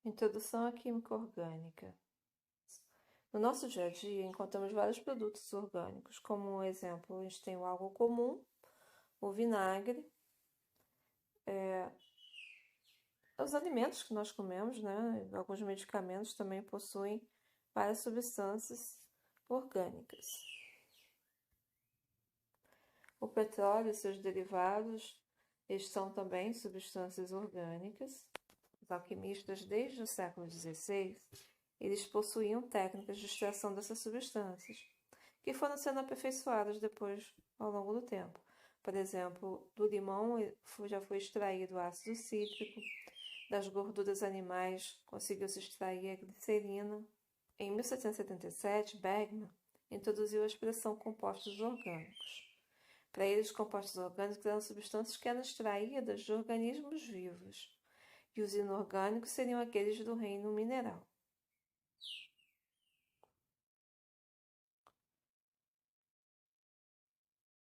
Introdução à química orgânica. No nosso dia a dia, encontramos vários produtos orgânicos, como exemplo, a gente tem o álcool comum, o vinagre, os alimentos que nós comemos, né? Alguns medicamentos também possuem várias substâncias orgânicas. O petróleo e seus derivados, eles são também substâncias orgânicas. Os alquimistas, desde o século XVI, eles possuíam técnicas de extração dessas substâncias, que foram sendo aperfeiçoadas depois ao longo do tempo. Por exemplo, do limão já foi extraído ácido cítrico, das gorduras animais conseguiu-se extrair a glicerina. Em 1777, Bergman introduziu a expressão compostos orgânicos. Para ele, os compostos orgânicos eram substâncias que eram extraídas de organismos vivos, e os inorgânicos seriam aqueles do reino mineral.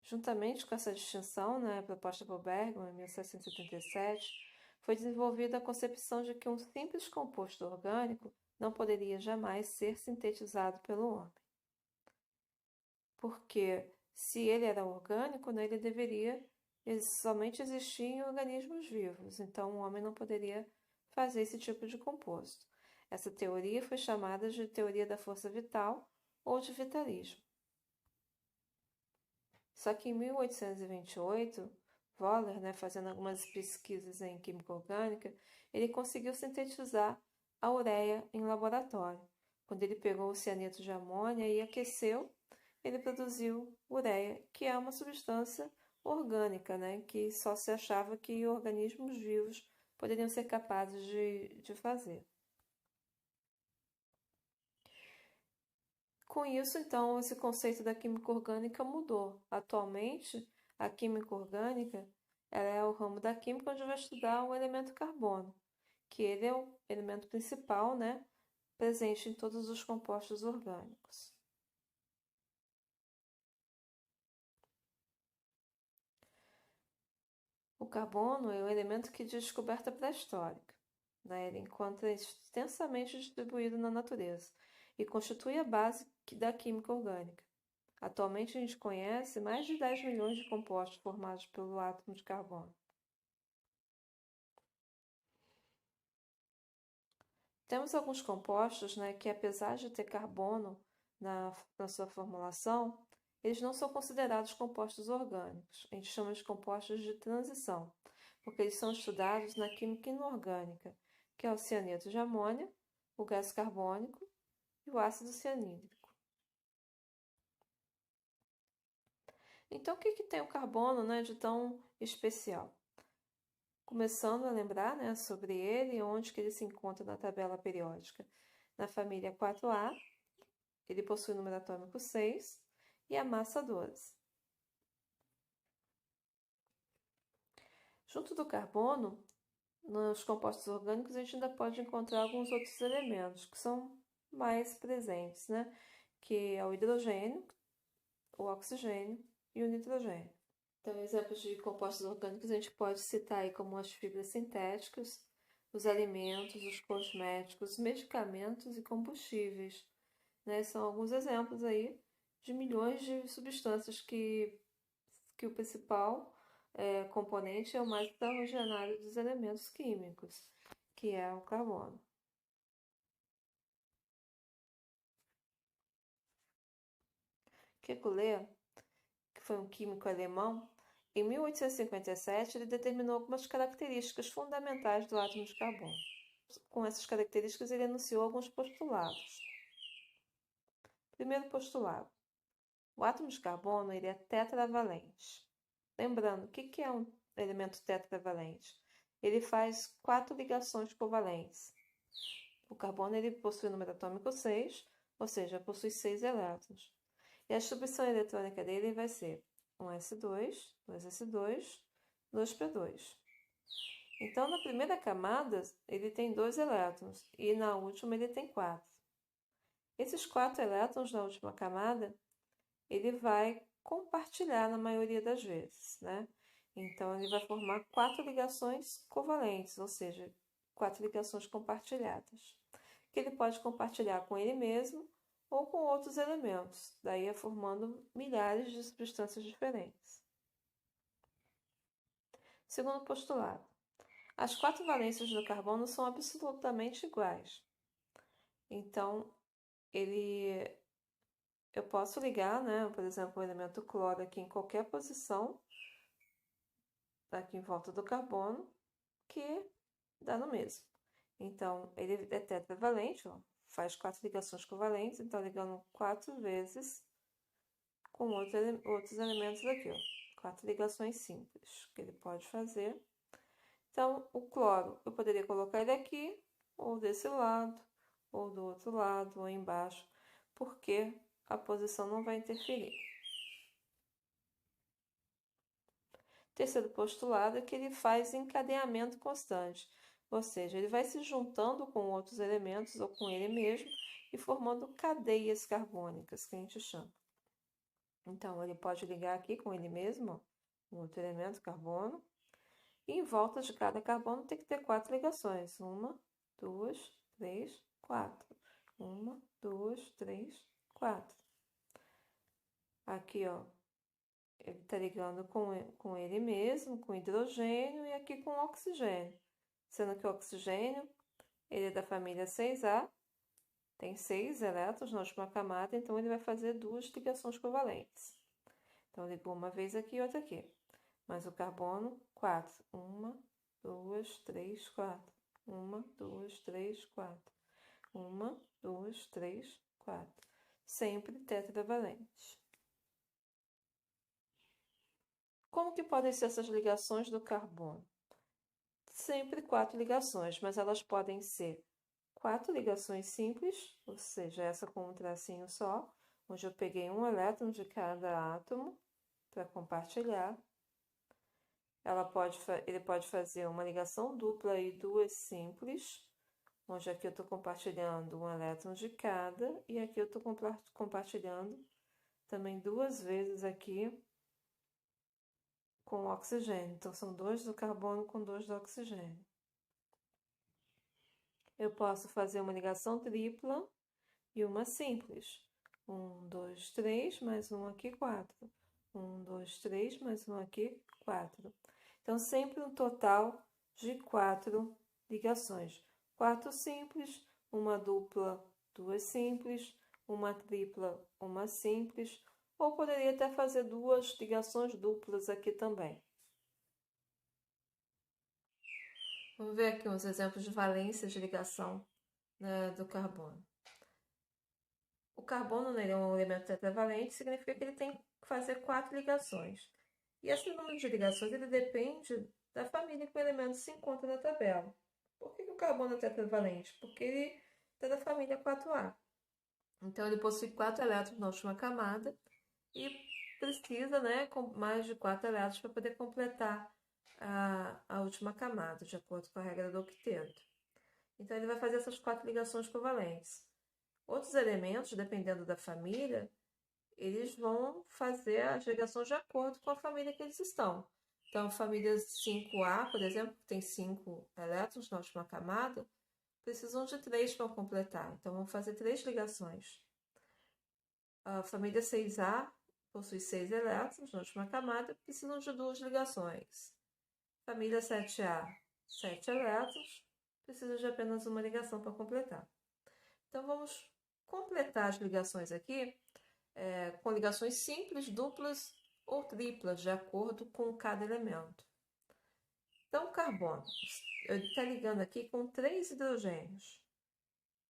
Juntamente com essa distinção, proposta por Bergman em 1777, foi desenvolvida a concepção de que um simples composto orgânico não poderia jamais ser sintetizado pelo homem. Porque se ele era orgânico, ele deveria somente existir em organismos vivos, então o homem não poderia fazer esse tipo de composto. Essa teoria foi chamada de teoria da força vital ou de vitalismo. Só que em 1828, Wohler, fazendo algumas pesquisas em química orgânica, ele conseguiu sintetizar a ureia em laboratório. Quando ele pegou o cianeto de amônia e aqueceu, ele produziu ureia, que é uma substância orgânica, que só se achava que organismos vivos poderiam ser capazes de fazer. Com isso, então, esse conceito da química orgânica mudou. Atualmente, a química orgânica ela é o ramo da química onde vai estudar o elemento carbono, que ele é o elemento principal, presente em todos os compostos orgânicos. O carbono é um elemento de descoberta pré-histórica. Ele encontra extensamente distribuído na natureza e constitui a base da química orgânica. Atualmente a gente conhece mais de 10 milhões de compostos formados pelo átomo de carbono. Temos alguns compostos que, apesar de ter carbono na sua formulação, eles não são considerados compostos orgânicos. A gente chama de compostos de transição, porque eles são estudados na química inorgânica, que é o cianeto de amônia, o gás carbônico e o ácido cianídrico. Então, o que tem o carbono de tão especial? Começando a lembrar sobre ele, onde que ele se encontra na tabela periódica. Na família 4A, ele possui o número atômico 6 e a massa 12. Junto do carbono, nos compostos orgânicos, a gente ainda pode encontrar alguns outros elementos que são mais presentes, que é o hidrogênio, o oxigênio e o nitrogênio. Então, exemplos de compostos orgânicos a gente pode citar aí como as fibras sintéticas, os alimentos, os cosméticos, os medicamentos e combustíveis. São alguns exemplos aí de milhões de substâncias que o principal componente é o mais extraordinário dos elementos químicos, que é o carbono. Kekulé, que foi um químico alemão, em 1857 ele determinou algumas características fundamentais do átomo de carbono. Com essas características ele enunciou alguns postulados. Primeiro postulado: o átomo de carbono ele é tetravalente. Lembrando, o que é um elemento tetravalente? Ele faz 4 ligações covalentes. O carbono ele possui o número atômico 6, ou seja, possui 6 elétrons. E a distribuição eletrônica dele vai ser 1s2, 2s2, 2p2. Então, na primeira camada, ele tem 2 elétrons e na última ele tem 4. Esses 4 elétrons na última camada, ele vai compartilhar na maioria das vezes, Então, ele vai formar 4 ligações covalentes, ou seja, quatro ligações compartilhadas, que ele pode compartilhar com ele mesmo ou com outros elementos, daí formando milhares de substâncias diferentes. Segundo postulado, as quatro valências do carbono são absolutamente iguais. Então, eu posso ligar, né, por exemplo, o elemento cloro aqui em qualquer posição, aqui em volta do carbono, que dá no mesmo. Então, ele é tetravalente, ó, faz quatro ligações covalentes, então ligando 4 vezes com outros elementos aqui, ó. 4 ligações simples que ele pode fazer. Então, o cloro, eu poderia colocar ele aqui, ou desse lado, ou do outro lado, ou embaixo, porque a posição não vai interferir. Terceiro postulado é que ele faz encadeamento constante, ou seja, ele vai se juntando com outros elementos ou com ele mesmo e formando cadeias carbônicas, que a gente chama. Então, ele pode ligar aqui com ele mesmo, um outro elemento, carbono, e em volta de cada carbono tem que ter 4 ligações. 1, 2, 3, 4. 1, 2, 3, 4. Aqui, ó, ele está ligando com ele mesmo, com hidrogênio, e aqui com oxigênio. Sendo que o oxigênio, ele é da família 6A, tem 6 elétrons na última camada, então ele vai fazer 2 ligações covalentes. Então, ligou uma vez aqui e outra aqui. Mas o carbono, 4. 1, 2, 3, 4. 1, 2, 3, 4. 1, 2, 3, 4. Sempre tetravalente. Como que podem ser essas ligações do carbono? Sempre 4 ligações, mas elas podem ser 4 ligações simples, ou seja, essa com um tracinho só, onde eu peguei um elétron de cada átomo para compartilhar. Ele pode fazer uma ligação dupla e 2 simples, onde aqui eu estou compartilhando um elétron de cada, e aqui eu estou compartilhando também 2 vezes aqui com oxigênio. Então, são 2 do carbono com 2 do oxigênio. Eu posso fazer uma ligação tripla e uma simples. 1, 2, 3, mais um aqui, 4. 1, 2, 3, mais um aqui, 4. Então, sempre um total de 4 ligações. 4 simples, uma dupla, 2 simples, uma tripla, uma simples, ou poderia até fazer 2 ligações duplas aqui também. Vamos ver aqui uns exemplos de valências de ligação, né, do carbono. O carbono, né, ele é um elemento tetravalente, significa que ele tem que fazer 4 ligações. E esse número de ligações ele depende da família que o elemento se encontra na tabela. Por que o carbono é tetravalente? Porque ele é da família 4A. Então, ele possui 4 elétrons na última camada e precisa, né, com mais de 4 elétrons para poder completar a última camada, de acordo com a regra do octeto. Então, ele vai fazer essas 4 ligações covalentes. Outros elementos, dependendo da família, eles vão fazer as ligações de acordo com a família que eles estão. Então, a família 5A, por exemplo, que tem 5 elétrons na última camada, precisam de 3 para completar. Então, vão fazer 3 ligações. A família 6A possui 6 elétrons na última camada, precisam de 2 ligações. Família 7A, 7 elétrons, precisa de apenas uma ligação para completar. Então, vamos completar as ligações aqui com ligações simples, duplas ou triplas, de acordo com cada elemento. Então, o carbono, ele está ligando aqui com 3 hidrogênios.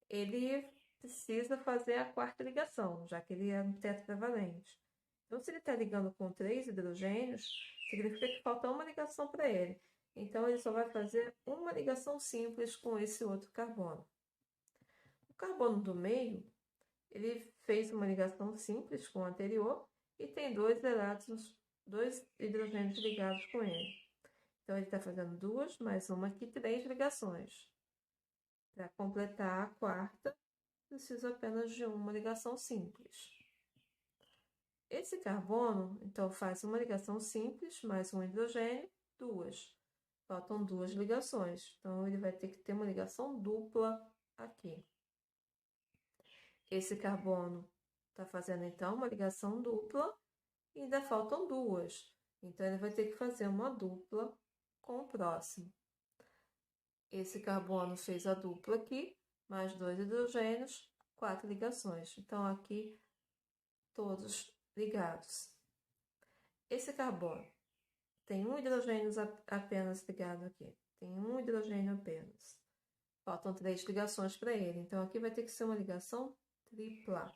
Ele precisa fazer a quarta ligação, já que ele é um tetravalente. Então, se ele está ligando com 3 hidrogênios, significa que falta uma ligação para ele. Então, ele só vai fazer uma ligação simples com esse outro carbono. O carbono do meio, ele fez uma ligação simples com o anterior e tem 2 elétrons, 2 hidrogênios ligados com ele. Então, ele está fazendo 2 mais uma aqui, 3 ligações. Para completar a quarta, preciso apenas de uma ligação simples. Esse carbono, então, faz uma ligação simples mais um hidrogênio, 2. Faltam duas ligações. Então, ele vai ter que ter uma ligação dupla aqui. Esse carbono está fazendo, então, uma ligação dupla e ainda faltam duas. Então, ele vai ter que fazer uma dupla com o próximo. Esse carbono fez a dupla aqui, mais dois hidrogênios, 4 ligações. Então, aqui, todos ligados. Esse carbono tem um hidrogênio apenas ligado aqui. Tem um hidrogênio apenas. Faltam 3 ligações para ele. Então, aqui vai ter que ser uma ligação tripla.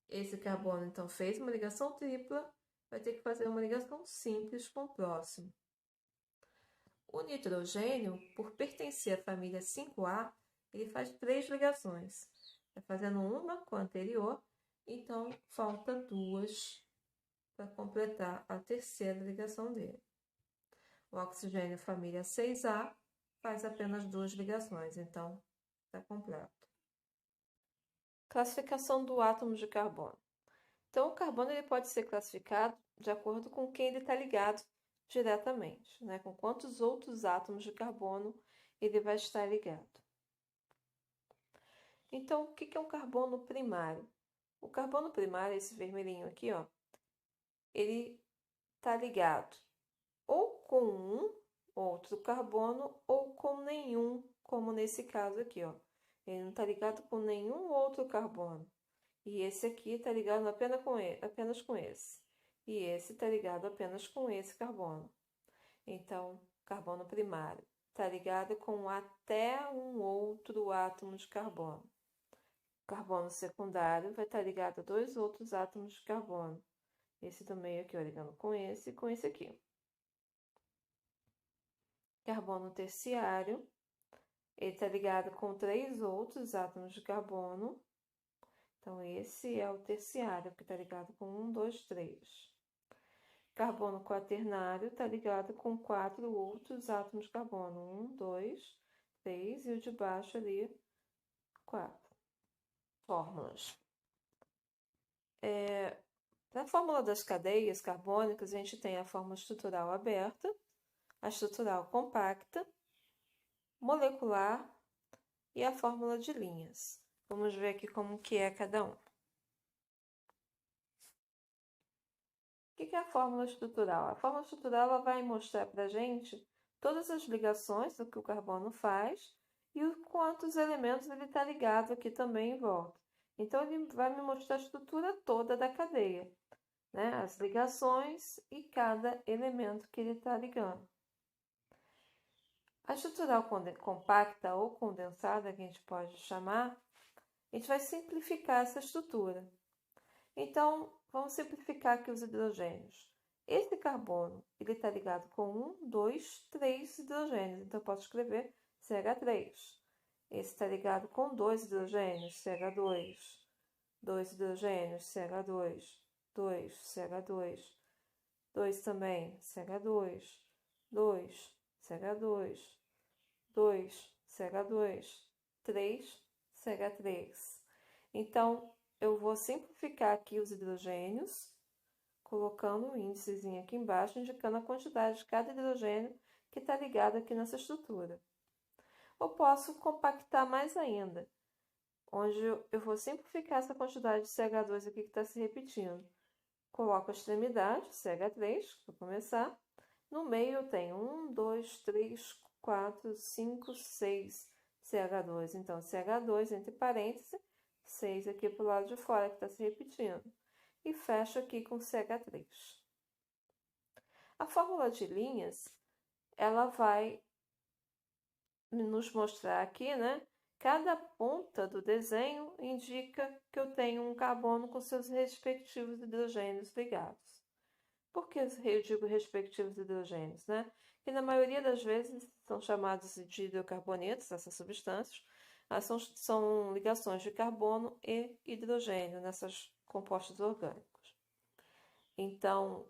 Esse carbono, então, fez uma ligação tripla, vai ter que fazer uma ligação simples com o próximo. O nitrogênio, por pertencer à família 5A, ele faz 3 ligações. Está fazendo uma com a anterior, então falta 2 para completar a terceira ligação dele. O oxigênio família 6A faz apenas 2 ligações, então está completo. Classificação do átomo de carbono. Então, o carbono ele pode ser classificado de acordo com quem ele está ligado diretamente, né? Com quantos outros átomos de carbono ele vai estar ligado. Então, o que é um carbono primário? O carbono primário, esse vermelhinho aqui, ó, ele está ligado ou com um outro carbono ou com nenhum, como nesse caso aqui, ó. Ele não está ligado com nenhum outro carbono. E esse aqui está ligado apenas com esse. E esse está ligado apenas com esse carbono. Então, carbono primário está ligado com até um outro átomo de carbono. Carbono secundário vai estar ligado a 2 outros átomos de carbono. Esse do meio aqui, ó, ligando com esse e com esse aqui. Carbono terciário, ele está ligado com 3 outros átomos de carbono. Então, esse é o terciário, que está ligado com 1, 2, 3. Carbono quaternário está ligado com 4 outros átomos de carbono. 1, 2, 3 e o de baixo ali, 4. Fórmulas. Na fórmula das cadeias carbônicas, a gente tem a fórmula estrutural aberta, a estrutural compacta, molecular e a fórmula de linhas. Vamos ver aqui como que é cada um. O que é a fórmula estrutural? A fórmula estrutural ela vai mostrar para a gente todas as ligações do que o carbono faz e quantos elementos ele está ligado aqui também em volta. Então, ele vai me mostrar a estrutura toda da cadeia, né? As ligações e cada elemento que ele está ligando. A estrutural compacta ou condensada, que a gente pode chamar, a gente vai simplificar essa estrutura. Então, vamos simplificar aqui os hidrogênios. Esse carbono ele está ligado com 1, 2, 3 hidrogênios. Então, eu posso escrever CH3. Esse está ligado com 2 hidrogênios, CH2. 2 hidrogênios, CH2. 2, CH2. 2 também, CH2. 2, CH2. 2, CH2. 3, CH3. Então, eu vou simplificar aqui os hidrogênios, colocando um índicezinho aqui embaixo, indicando a quantidade de cada hidrogênio que está ligado aqui nessa estrutura. Eu posso compactar mais ainda, onde eu vou simplificar essa quantidade de CH2 aqui que está se repetindo. Coloco a extremidade, CH3, para começar. No meio eu tenho 1, 2, 3, 4, 5, 6 CH2. Então, CH2 entre parênteses, 6 aqui para o lado de fora, que está se repetindo. E fecho aqui com CH3. A fórmula de linhas, ela vai nos mostrar aqui, né? Cada ponta do desenho indica que eu tenho um carbono com seus respectivos hidrogênios ligados. Por que eu digo respectivos hidrogênios, né? Que na maioria das vezes são chamados de hidrocarbonetos, essas substâncias, são ligações de carbono e hidrogênio nessas compostos orgânicos. Então,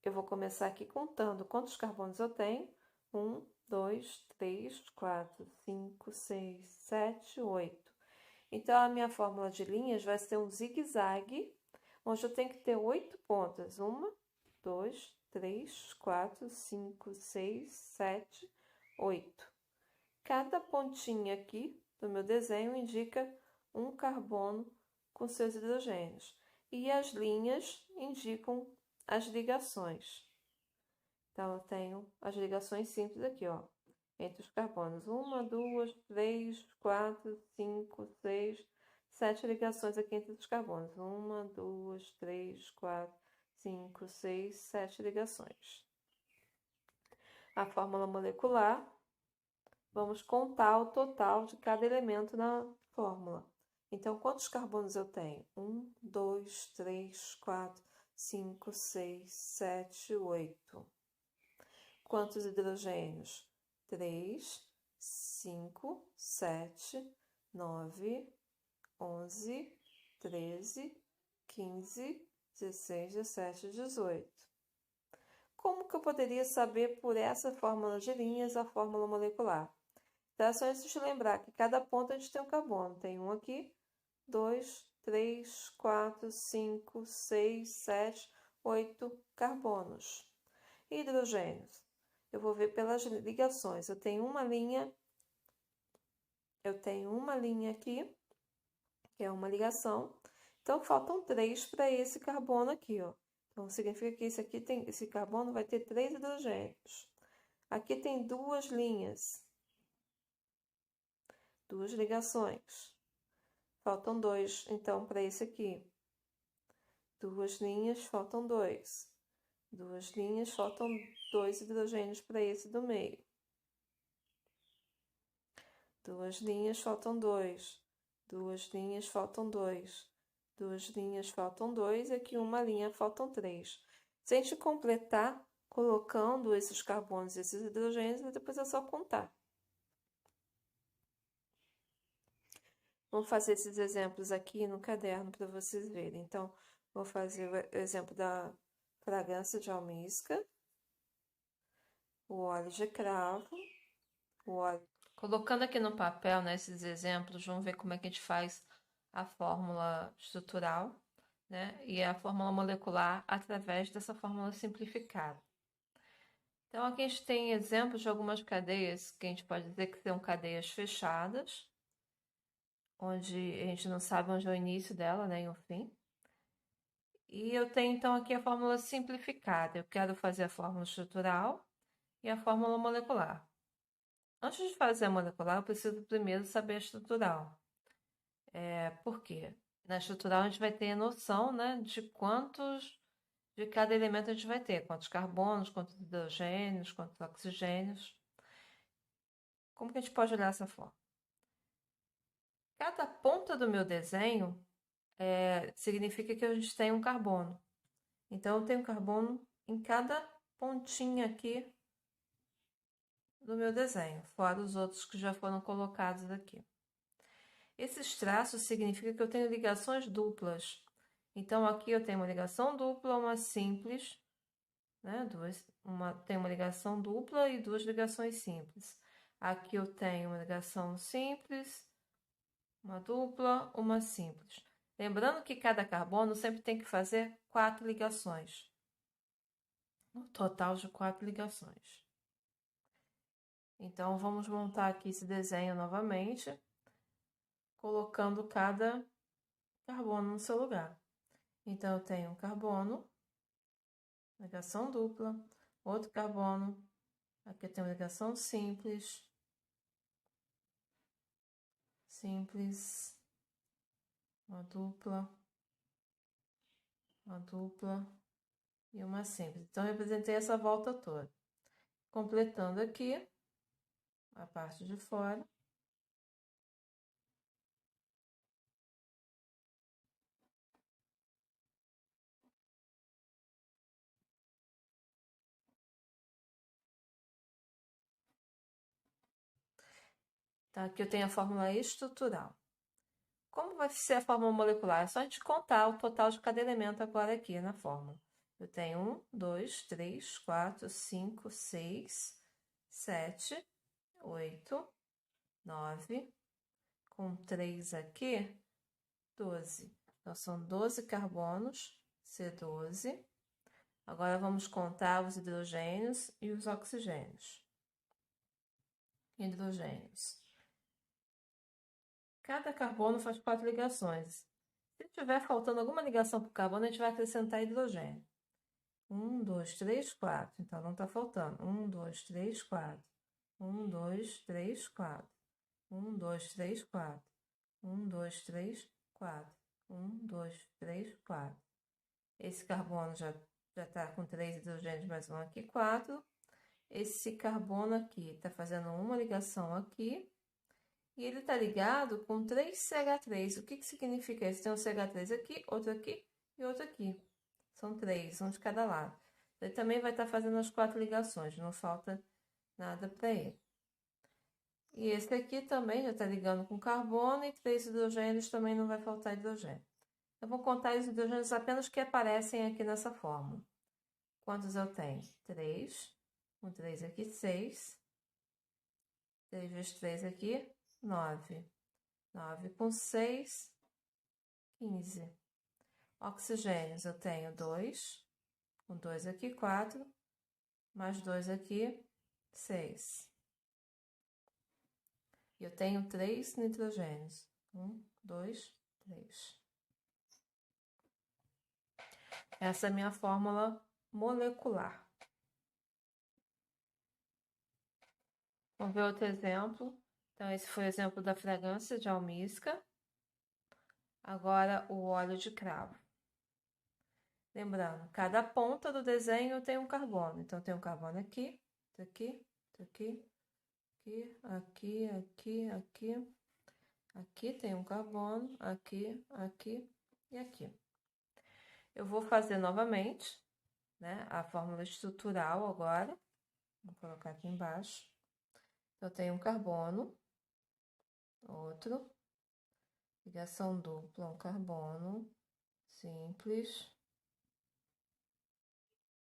eu vou começar aqui contando quantos carbonos eu tenho. 1, 2, 3, 4, 5, 6, 7, 8. Então, a minha fórmula de linhas vai ser um zigue-zague, onde eu tenho que ter 8 pontas. 1, 2, 3, 4, 5, 6, 7, 8. Cada pontinha aqui do meu desenho indica um carbono com seus hidrogênios. E as linhas indicam as ligações. Então, eu tenho as ligações simples aqui, ó, entre os carbonos. 1, 2, 3, 4, 5, 6, 7 ligações aqui entre os carbonos. 1, 2, 3, 4, 5, 6, 7 ligações. A fórmula molecular, vamos contar o total de cada elemento na fórmula. Então, quantos carbonos eu tenho? 1, 2, 3, 4, 5, 6, 7, 8. Quantos hidrogênios? 3, 5, 7, 9, 11, 13, 15, 16, 17, 18. Como que eu poderia saber por essa fórmula de linhas a fórmula molecular? Então, é só a gente lembrar que cada ponto a gente tem um carbono. Tem um aqui, 2, 3, 4, 5, 6, 7, 8 carbonos. E hidrogênios? Eu vou ver pelas ligações. Eu tenho uma linha aqui, que é uma ligação. Então, faltam 3 para esse carbono aqui, ó. Então, significa que esse carbono vai ter 3 hidrogênios. Aqui tem 2 linhas, 2 ligações. Faltam 2, então, para esse aqui. 2 linhas, faltam 2. 2 linhas, faltam 2 hidrogênios para esse do meio. 2 linhas, faltam 2. 2 linhas, faltam 2. 2 linhas, faltam 2. E aqui uma linha, faltam 3. Se a gente completar colocando esses carbonos e esses hidrogênios, depois é só contar. Vamos fazer esses exemplos aqui no caderno para vocês verem. Então, vou fazer o exemplo da fragrância de almíscar, o óleo de cravo, o óleo... Colocando aqui no papel, né, esses exemplos, vamos ver como é que a gente faz a fórmula estrutural, né, e a fórmula molecular através dessa fórmula simplificada. Então, aqui a gente tem exemplos de algumas cadeias que a gente pode dizer que são cadeias fechadas, onde a gente não sabe onde é o início dela, né, e o fim. E eu tenho, então, aqui a fórmula simplificada. Eu quero fazer a fórmula estrutural e a fórmula molecular. Antes de fazer a molecular, eu preciso primeiro saber a estrutural. Por quê? Na estrutural, a gente vai ter a noção, né, de quantos de cada elemento a gente vai ter. Quantos carbonos, quantos hidrogênios, quantos oxigênios. Como que a gente pode olhar essa forma? Cada ponta do meu desenho significa que a gente tem um carbono. Então, eu tenho carbono em cada pontinha aqui do meu desenho, fora os outros que já foram colocados aqui. Esses traços significam que eu tenho ligações duplas. Então, aqui eu tenho uma ligação dupla, uma simples, né? Tem uma ligação dupla e 2 ligações simples. Aqui eu tenho uma ligação simples, uma dupla, uma simples. Lembrando que cada carbono sempre tem que fazer 4 ligações. Um total de 4 ligações. Então, vamos montar aqui esse desenho novamente, colocando cada carbono no seu lugar. Então, eu tenho um carbono, ligação dupla, outro carbono, aqui eu tenho ligação simples, uma dupla e uma simples. Então, eu representei essa volta toda. Completando aqui a parte de fora. Tá, aqui eu tenho a fórmula estrutural. Como vai ser a fórmula molecular? É só a gente contar o total de cada elemento agora aqui na fórmula. Eu tenho 1, 2, 3, 4, 5, 6, 7, 8, 9, com 3 aqui, 12. Então, são 12 carbonos, C12, Agora vamos contar os hidrogênios e os oxigênios. Hidrogênios. Cada carbono faz 4 ligações. Se tiver faltando alguma ligação para o carbono, a gente vai acrescentar hidrogênio. 1, 2, 3, 4. Então, não está faltando. 1, 2, 3, 4. 1, 2, 3, 4. 1, 2, 3, 4. 1, 2, 3, 4. 1, 2, 3, 4. Esse carbono já está com 3 hidrogênios, mais um aqui, 4. Esse carbono aqui está fazendo uma ligação aqui. E ele está ligado com 3 CH3. O que significa isso? Tem um CH3 aqui e outro aqui. São 3, um de cada lado. Ele também vai estar fazendo as 4 ligações, não falta nada para ele. E esse aqui também já está ligando com carbono e 3 hidrogênios, também não vai faltar hidrogênio. Eu vou contar os hidrogênios apenas que aparecem aqui nessa fórmula. Quantos eu tenho? 3. Com 3 aqui, 6. 3 vezes 3 aqui, 9. 9 com 6, 15. Oxigênios eu tenho 2. Com 2 aqui, 4. Mais 2 aqui, 6. E eu tenho 3 nitrogênios. 1, 2, 3. Essa é a minha fórmula molecular. Vamos ver outro exemplo. Então, esse foi o exemplo da fragrância de almíscar. Agora, o óleo de cravo. Lembrando, cada ponta do desenho tem um carbono. Então, tem um carbono aqui, aqui, aqui, aqui, aqui, aqui. Aqui tem um carbono, aqui, aqui e aqui. Eu vou fazer novamente, né, a fórmula estrutural agora. Vou colocar aqui embaixo. Eu tenho um carbono, outro, ligação dupla, um carbono, simples,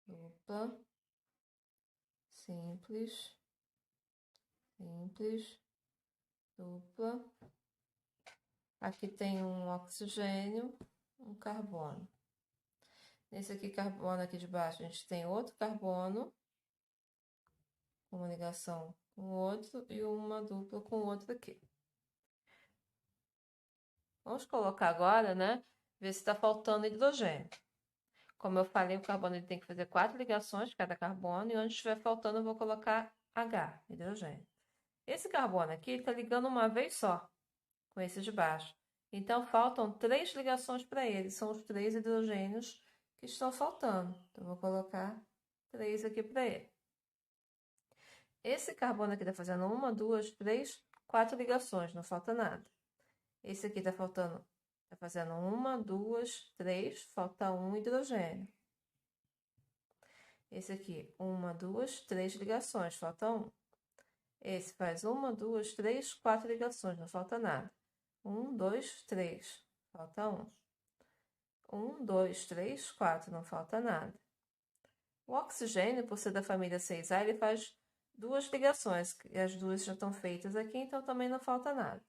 dupla, simples, simples, dupla. Aqui tem um oxigênio, um carbono. Nesse aqui, carbono aqui de baixo, a gente tem outro carbono, uma ligação com o outro e uma dupla com o outro aqui. Vamos colocar agora, né? Ver se está faltando hidrogênio. Como eu falei, o carbono ele tem que fazer 4 ligações de cada carbono, e onde estiver faltando eu vou colocar H, hidrogênio. Esse carbono aqui está ligando uma vez só, com esse de baixo. Então, faltam 3 ligações para ele, são os 3 hidrogênios que estão faltando. Então, eu vou colocar 3 aqui para ele. Esse carbono aqui está fazendo 1, 2, 3, 4 ligações, não falta nada. Esse aqui está fazendo 1, 2, 3, falta um hidrogênio. Esse aqui, 1, 2, 3 ligações, falta um. Esse faz 1, 2, 3, 4 ligações, não falta nada. 1, 2, 3, falta um. 1, 2, 3, 4, não falta nada. O oxigênio, por ser da família 6A, ele faz 2 ligações, e as 2 já estão feitas aqui, então também não falta nada.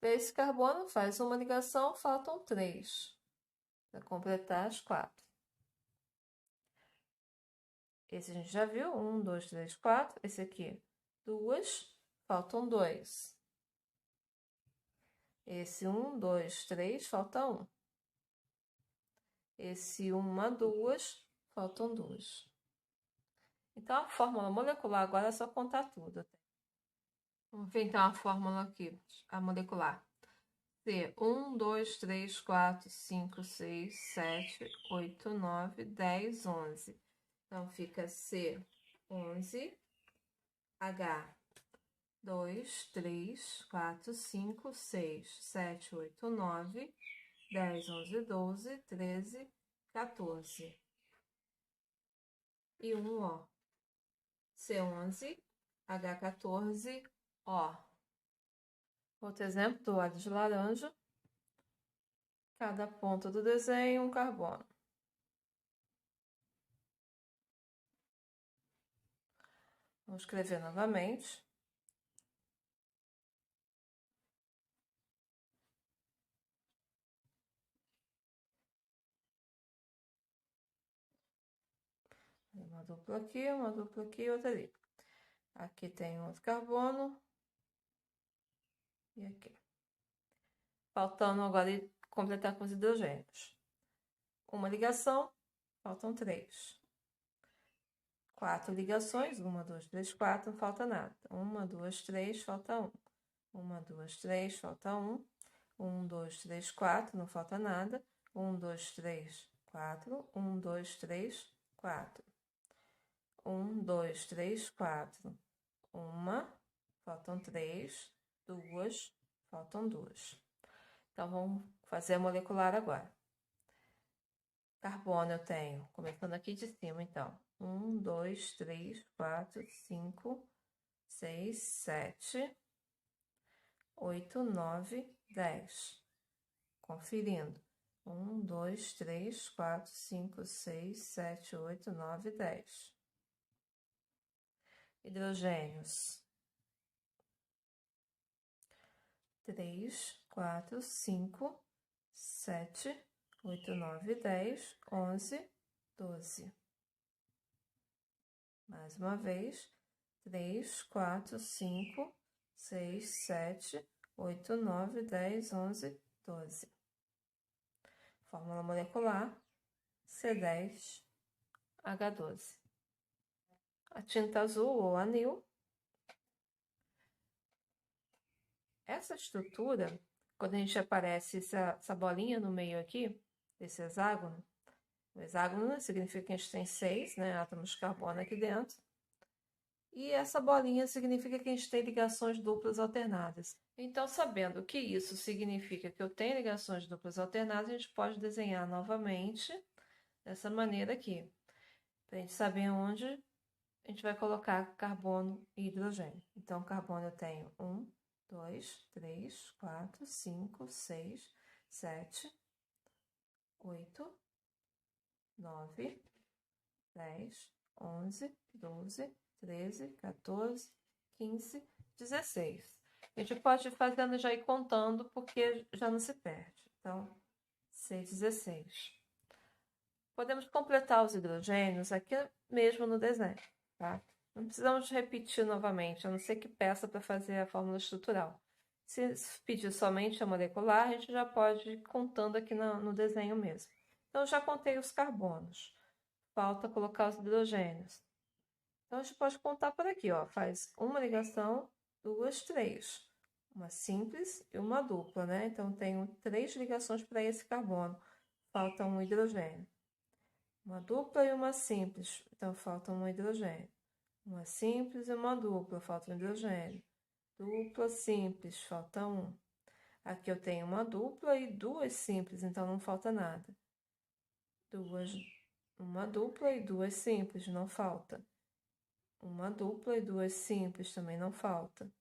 Esse carbono faz uma ligação, faltam 3, para completar as 4. Esse a gente já viu, 1, 2, 3, 4. Esse aqui, 2, faltam 2. Esse 1, 2, 3, falta 1. Esse 1, 2, faltam 2. Então, a fórmula molecular agora é só contar tudo. Vamos ver então a fórmula aqui, a molecular. C, 1, 2, 3, 4, 5, 6, 7, 8, 9, 10, 11. Então, fica C11, H, 2, 3, 4, 5, 6, 7, 8, 9, 10, 11, 12, 13, 14. E um O. C11, H14, O. Outro exemplo do óleo de laranja. Cada ponta do desenho, um carbono. Vamos escrever novamente. Uma dupla aqui, outra ali. Aqui tem outro carbono. E aqui. Faltando agora completar com os hidrogênios. Uma ligação, faltam 3. 4 ligações, 1, 2, 3, 4, não falta nada. 1, 2, 3, falta 1. 1, 2, 3, falta 1. 1, 2, 3, 4, não falta nada. 1, 2, 3, 4. 1, 2, 3, 4. 1, 2, 3, 4. Uma, faltam 3. 2, faltam 2. Então, vamos fazer a molecular agora. Carbono eu tenho, começando aqui de cima, então. 1, 2, 3, 4, 5, 6, 7, 8, 9, 10. Conferindo. 1, 2, 3, 4, 5, 6, 7, 8, 9, 10. Hidrogênios. 3, 4, 5, 7, 8, 9, 10, 11, 12. Mais uma vez. 3, 4, 5, 6, 7, 8, 9, 10, 11, 12. Fórmula molecular C10H12. A tinta azul ou anil. Essa estrutura, quando a gente aparece essa bolinha no meio aqui, desse hexágono, o hexágono significa que a gente tem 6, né, átomos de carbono aqui dentro. E essa bolinha significa que a gente tem ligações duplas alternadas. Então, sabendo que isso significa que eu tenho ligações duplas alternadas, a gente pode desenhar novamente dessa maneira aqui, para a gente saber onde a gente vai colocar carbono e hidrogênio. Então, carbono eu tenho 1, 2, 3, 4, 5, 6, 7, 8, 9, 10, 11, 12, 13, 14, 15, 16. A gente pode ir fazendo já ir contando, porque já não se perde. Então, C16. Podemos completar os hidrogênios aqui mesmo no desenho, tá? Não precisamos repetir novamente, a não ser que peça para fazer a fórmula estrutural. Se pedir somente a molecular, a gente já pode ir contando aqui no desenho mesmo. Então, já contei os carbonos. Falta colocar os hidrogênios. Então, a gente pode contar por aqui, ó. Faz uma ligação, 2, 3. Uma simples e uma dupla, né? Então, tenho 3 ligações para esse carbono. Falta um hidrogênio. Uma dupla e uma simples. Então, falta um hidrogênio. Uma simples e uma dupla. Falta um hidrogênio. Dupla, simples. Falta um. Aqui eu tenho uma dupla e 2 simples. Então, não falta nada. Uma dupla e 2 simples. Não falta. Uma dupla e 2 simples. Também não falta.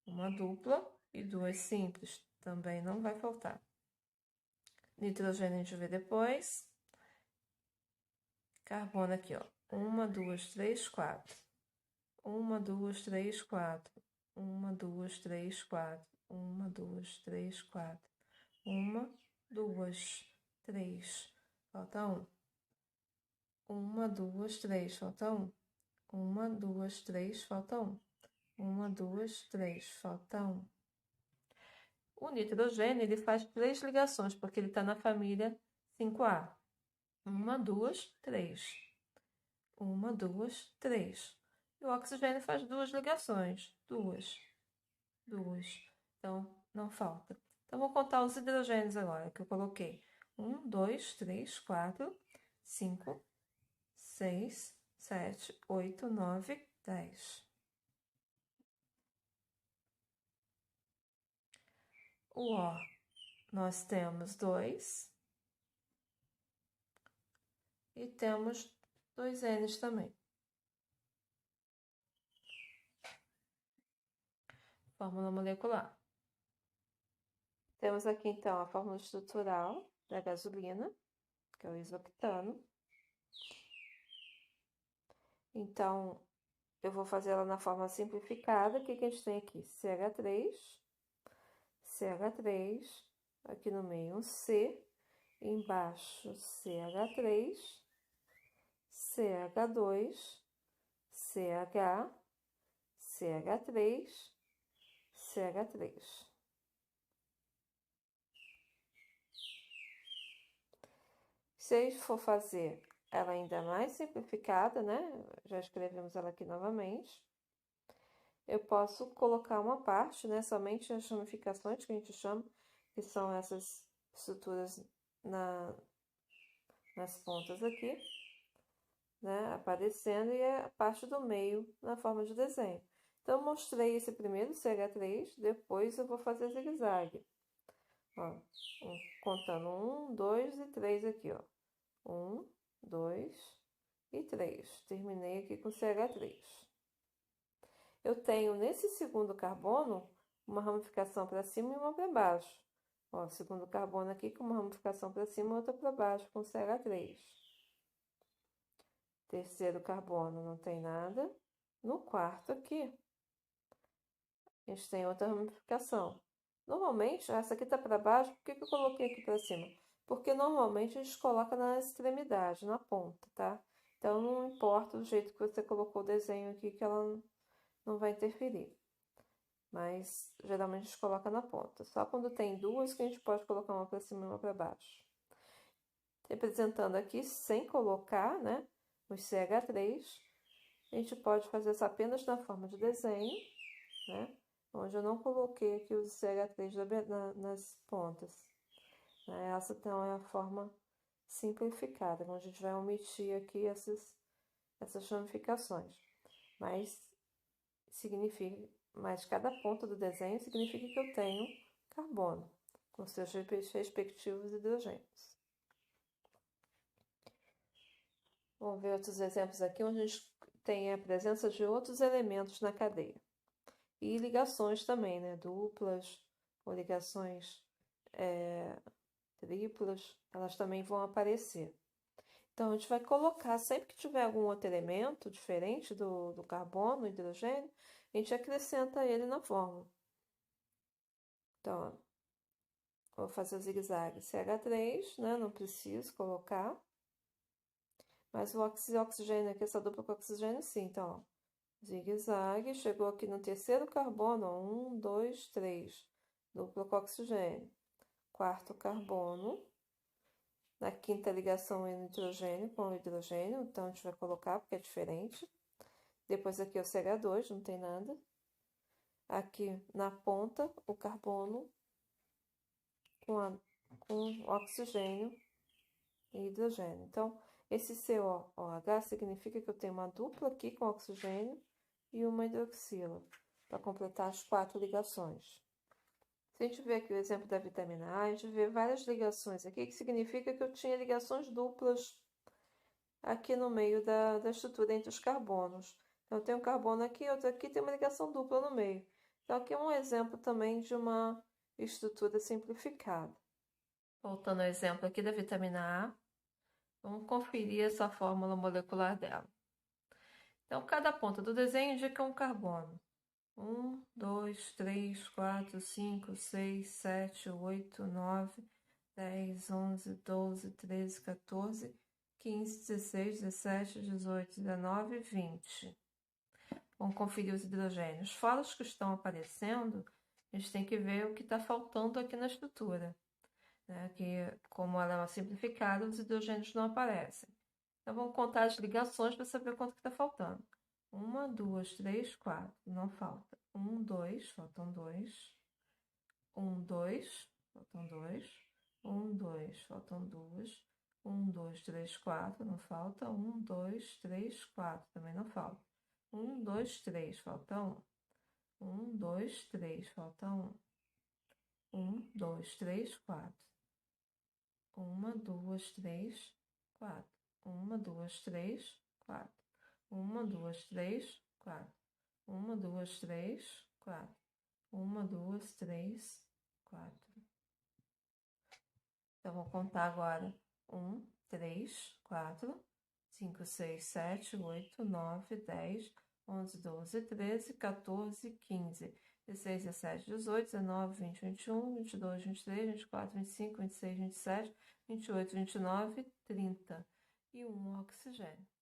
Uma dupla e 2 simples. Também não vai faltar. Nitrogênio a gente vê depois. Carbono aqui, ó. 1, 2, 3, 4. 1, 2, 3, 4. 1, 2, 3, 4. 1, 2, 3, 4. 1, 2, 3. Falta 1. 1, 2, 3. Falta 1. 1, 2, 3. Falta 1. 1, 2, 3. Falta 1. O nitrogênio, ele faz 3 ligações, porque ele está na família 5A. 1, 2, 3. 1, 2, 3. E o oxigênio faz 2 ligações. 2. Então, não falta. Então, vou contar os hidrogênios agora, que eu coloquei. 1, 2, 3, 4, 5, 6, 7, 8, 9, 10. O O, nós temos 2. E temos 2 N's também. Fórmula molecular. Temos aqui, então, a fórmula estrutural da gasolina, que é o isoctano. Então, eu vou fazer ela na forma simplificada. O que a gente tem aqui? CH3, aqui no meio um C, embaixo CH3, CH2, CH, CH3, CH3. Se a gente for fazer ela ainda mais simplificada, né? Já escrevemos ela aqui novamente. Eu posso colocar uma parte, né? Somente as ramificações que a gente chama, que são essas estruturas nas pontas aqui, né? Aparecendo, e a parte do meio na forma de desenho. Então, eu mostrei esse primeiro CH3, depois eu vou fazer zigue-zague. Ó, contando 1, 2 e 3 aqui, ó. 1, 2 e 3. Terminei aqui com CH3. Eu tenho nesse segundo carbono uma ramificação para cima e uma para baixo. Ó, segundo carbono aqui com uma ramificação para cima e outra para baixo com CH3. Terceiro carbono não tem nada. No quarto aqui, a gente tem outra ramificação. Normalmente, essa aqui está para baixo, por que eu coloquei aqui para cima? Porque normalmente a gente coloca na extremidade, na ponta, tá? Então, não importa o jeito que você colocou o desenho aqui, que ela não vai interferir. Mas, geralmente a gente coloca na ponta. Só quando tem duas que a gente pode colocar uma para cima e uma para baixo. Representando aqui, sem colocar, né, os CH3, a gente pode fazer isso apenas na forma de desenho, né? Onde eu não coloquei aqui os CH3 nas pontas. Essa então é a forma simplificada, onde a gente vai omitir aqui essas ramificações. Mas cada ponta do desenho significa que eu tenho carbono, com seus respectivos hidrogênios. Vamos ver outros exemplos aqui, onde a gente tem a presença de outros elementos na cadeia. E ligações também, né? Duplas ou ligações triplas, elas também vão aparecer. Então, a gente vai colocar, sempre que tiver algum outro elemento diferente do carbono, hidrogênio, a gente acrescenta ele na fórmula. Então, ó, vou fazer o zigue-zague. CH3, né? Não preciso colocar. Mas o oxigênio aqui, essa dupla com oxigênio, sim. Então, ó, zigue-zague, chegou aqui no terceiro carbono, ó, 1, 2, 3, dupla com oxigênio. Quarto carbono, na quinta ligação é nitrogênio com hidrogênio, então a gente vai colocar porque é diferente. Depois aqui é o CH2, não tem nada. Aqui na ponta, o carbono com oxigênio e hidrogênio. Então, esse COOH significa que eu tenho uma dupla aqui com oxigênio e uma hidroxila, para completar as 4 ligações. Se a gente ver aqui o exemplo da vitamina A, a gente vê várias ligações aqui, que significa que eu tinha ligações duplas aqui no meio da estrutura entre os carbonos. Então, eu tenho um carbono aqui, outro aqui, tem uma ligação dupla no meio. Então, aqui é um exemplo também de uma estrutura simplificada. Voltando ao exemplo aqui da vitamina A, vamos conferir essa fórmula molecular dela. Então, cada ponta do desenho indica um carbono. 1, 2, 3, 4, 5, 6, 7, 8, 9, 10, 11, 12, 13, 14, 15, 16, 17, 18, 19 e 20. Vamos conferir os hidrogênios. Fora os que estão aparecendo, a gente tem que ver o que está faltando aqui na estrutura. Né? Que, como ela é uma simplificada, os hidrogênios não aparecem. Então, vamos contar as ligações para saber quanto que está faltando. 1, 2, 3, 4. Não falta. 1, 2, faltam 2. 1, 2, faltam 2. 1, 2, faltam 2. 1, 2, 3, 4. Não falta. 1, 2, 3, 4. Também não falta. 1, 2, 3, falta 1. 1, 2, 3, falta 1. 1, 2, 3, 4. 1, 2, 3, 4. 1, 2, 3, 4. 1, 2, 3, 4. 1, 2, 3, 4. 1, 2, 3, 4. Então, vou contar agora. 1, 3, 4, 5, 6, 7, 8, 9, 10, 11, 12, 13, 14, 15, 16, 17, 18, 19, 20, 21, 22, 23, 24, 25, 26, 27, 28, 29, 30. E um oxigênio.